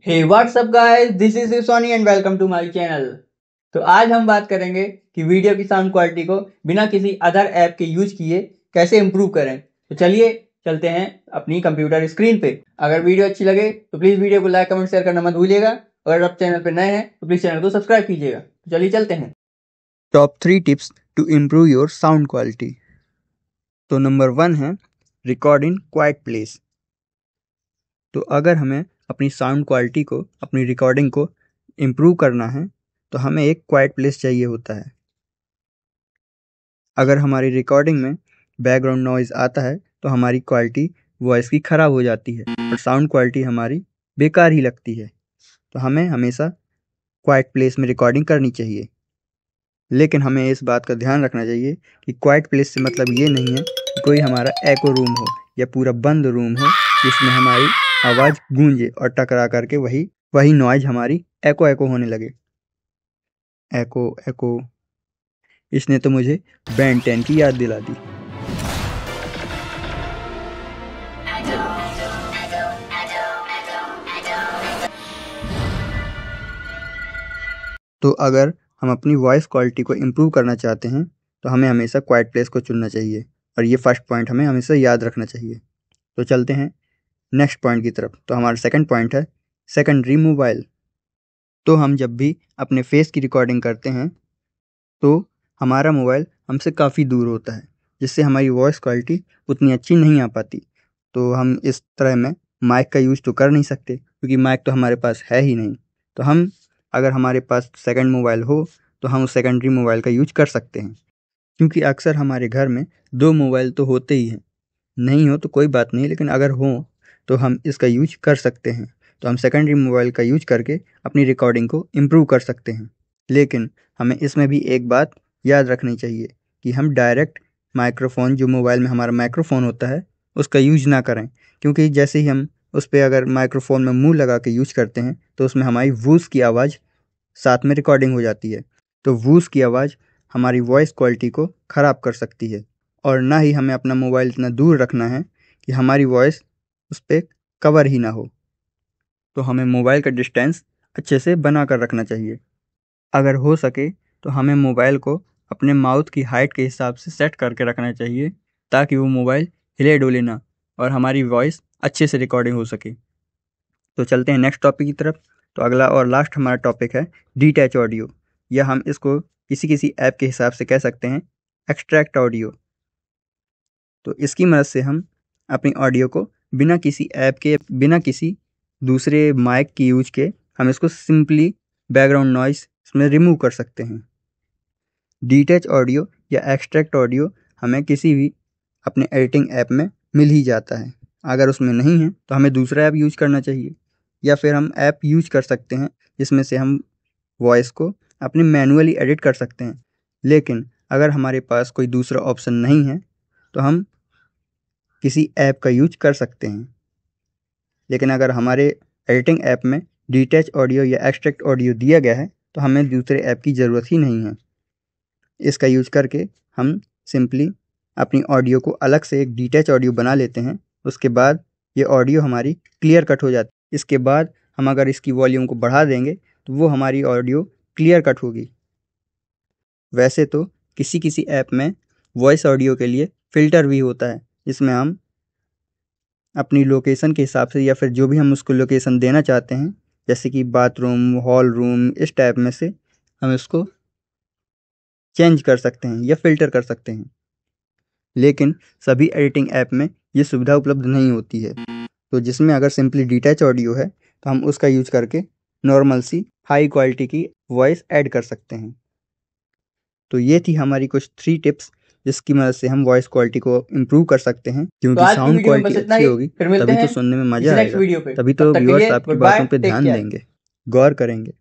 Hey WhatsApp guys, this is Soni and welcome to my channel. तो आज हम बात करेंगे कि वीडियो की साउंड क्वालिटी को बिना किसी अदर ऐप के यूज किए कैसे इंप्रूव करें। तो चलिए चलते हैं अपनी कंप्यूटर स्क्रीन पे। अगर वीडियो अच्छी लगे तो प्लीज वीडियो को लाइक कमेंट शेयर करना मत भूलिएगा। अगर आप चैनल पे नए हैं तो प्लीज चैनल को सब्सक्राइब कीजिएगा। तो चलिए चलते हैं। Top 3 tips to improve your sound quality. तो नंबर 1 है रिकॉर्ड इन क्वाइट प्लेस। तो अगर हमें अपनी साउंड क्वालिटी को, अपनी रिकॉर्डिंग को इम्प्रूव करना है तो हमें एक क्वाइट प्लेस चाहिए होता है। अगर हमारी रिकॉर्डिंग में बैकग्राउंड नॉइज आता है तो हमारी क्वालिटी वॉइस की ख़राब हो जाती है और साउंड क्वालिटी हमारी बेकार ही लगती है। तो हमें हमेशा क्वाइट प्लेस में रिकॉर्डिंग करनी चाहिए। लेकिन हमें इस बात का ध्यान रखना चाहिए कि क्वाइट प्लेस से मतलब ये नहीं है कि कोई हमारा एको रूम हो या पूरा बंद रूम हो जिसमें हमारी आवाज़ गूंजे और टकरा करके वही नॉइज हमारी एको एको होने लगे। एको एको, इसने तो मुझे Ben 10 की याद दिला दी। तो अगर हम अपनी वॉइस क्वालिटी को इम्प्रूव करना चाहते हैं तो हमें हमेशा क्वाइट प्लेस को चुनना चाहिए और ये फर्स्ट पॉइंट हमें हमेशा याद रखना चाहिए। तो चलते हैं नेक्स्ट पॉइंट की तरफ। तो हमारा सेकंड पॉइंट है सेकेंडरी मोबाइल। तो हम जब भी अपने फेस की रिकॉर्डिंग करते हैं तो हमारा मोबाइल हमसे काफ़ी दूर होता है, जिससे हमारी वॉइस क्वालिटी उतनी अच्छी नहीं आ पाती। तो हम इस तरह में माइक का यूज़ तो कर नहीं सकते क्योंकि माइक तो हमारे पास है ही नहीं। तो हम अगर हमारे पास सेकंड मोबाइल हो तो हम उस सेकेंडरी मोबाइल का यूज कर सकते हैं, क्योंकि अक्सर हमारे घर में 2 मोबाइल तो होते ही हैं। नहीं हो तो कोई बात नहीं, लेकिन अगर हो तो हम इसका यूज कर सकते हैं। तो हम सेकेंडरी मोबाइल का यूज करके अपनी रिकॉर्डिंग को इम्प्रूव कर सकते हैं। लेकिन हमें इसमें भी एक बात याद रखनी चाहिए कि हम डायरेक्ट माइक्रोफोन, जो मोबाइल में हमारा माइक्रोफोन होता है, उसका यूज ना करें, क्योंकि जैसे ही हम उस पर अगर माइक्रोफोन में मुंह लगा के यूज करते हैं तो उसमें हमारी वूस की आवाज़ साथ में रिकॉर्डिंग हो जाती है। तो वूस की आवाज़ हमारी वॉइस क्वालिटी को ख़राब कर सकती है। और ना ही हमें अपना मोबाइल इतना दूर रखना है कि हमारी वॉइस उस पर कवर ही ना हो। तो हमें मोबाइल का डिस्टेंस अच्छे से बना कर रखना चाहिए। अगर हो सके तो हमें मोबाइल को अपने माउथ की हाइट के हिसाब से सेट करके रखना चाहिए, ताकि वो मोबाइल हिले डुले ना और हमारी वॉइस अच्छे से रिकॉर्डिंग हो सके। तो चलते हैं नेक्स्ट टॉपिक की तरफ। तो अगला और लास्ट हमारा टॉपिक है डीटैच ऑडियो, या हम इसको किसी किसी ऐप के हिसाब से कह सकते हैं एक्सट्रैक्ट ऑडियो। तो इसकी मदद से हम अपनी ऑडियो को बिना किसी ऐप के, बिना किसी दूसरे माइक की यूज के, हम इसको सिंपली बैकग्राउंड नॉइस इसमें रिमूव कर सकते हैं। डीटैच ऑडियो या एक्सट्रैक्ट ऑडियो हमें किसी भी अपने एडिटिंग ऐप में मिल ही जाता है। अगर उसमें नहीं है तो हमें दूसरा ऐप यूज करना चाहिए, या फिर हम ऐप यूज कर सकते हैं जिसमें से हम वॉइस को अपने मैनुअली एडिट कर सकते हैं। लेकिन अगर हमारे पास कोई दूसरा ऑप्शन नहीं है तो हम किसी ऐप का यूज कर सकते हैं। लेकिन अगर हमारे एडिटिंग ऐप में डीटैच ऑडियो या एक्सट्रैक्ट ऑडियो दिया गया है तो हमें दूसरे ऐप की ज़रूरत ही नहीं है। इसका यूज करके हम सिंपली अपनी ऑडियो को अलग से एक डीटैच ऑडियो बना लेते हैं। उसके बाद ये ऑडियो हमारी क्लियर कट हो जाती है। इसके बाद हम अगर इसकी वॉल्यूम को बढ़ा देंगे तो वो हमारी ऑडियो क्लियर कट होगी। वैसे तो किसी किसी ऐप में वॉइस ऑडियो के लिए फ़िल्टर भी होता है, जिसमें हम अपनी लोकेशन के हिसाब से, या फिर जो भी हम उसको लोकेशन देना चाहते हैं, जैसे कि बाथरूम, हॉल रूम, इस टाइप में से हम इसको चेंज कर सकते हैं या फ़िल्टर कर सकते हैं। लेकिन सभी एडिटिंग ऐप में ये सुविधा उपलब्ध नहीं होती है। तो जिसमें अगर सिंपली डीटैच ऑडियो है तो हम उसका यूज करके नॉर्मल सी हाई क्वालिटी की वॉइस ऐड कर सकते हैं। तो ये थी हमारी कुछ 3 टिप्स जिसकी मदद से हम वॉइस क्वालिटी को इम्प्रूव कर सकते हैं, क्योंकि साउंड क्वालिटी अच्छी होगी तभी तो सुनने में मज़ा आएगा, तभी तो व्यूअर्स आपकी बातों पे ध्यान देंगे, गौर करेंगे।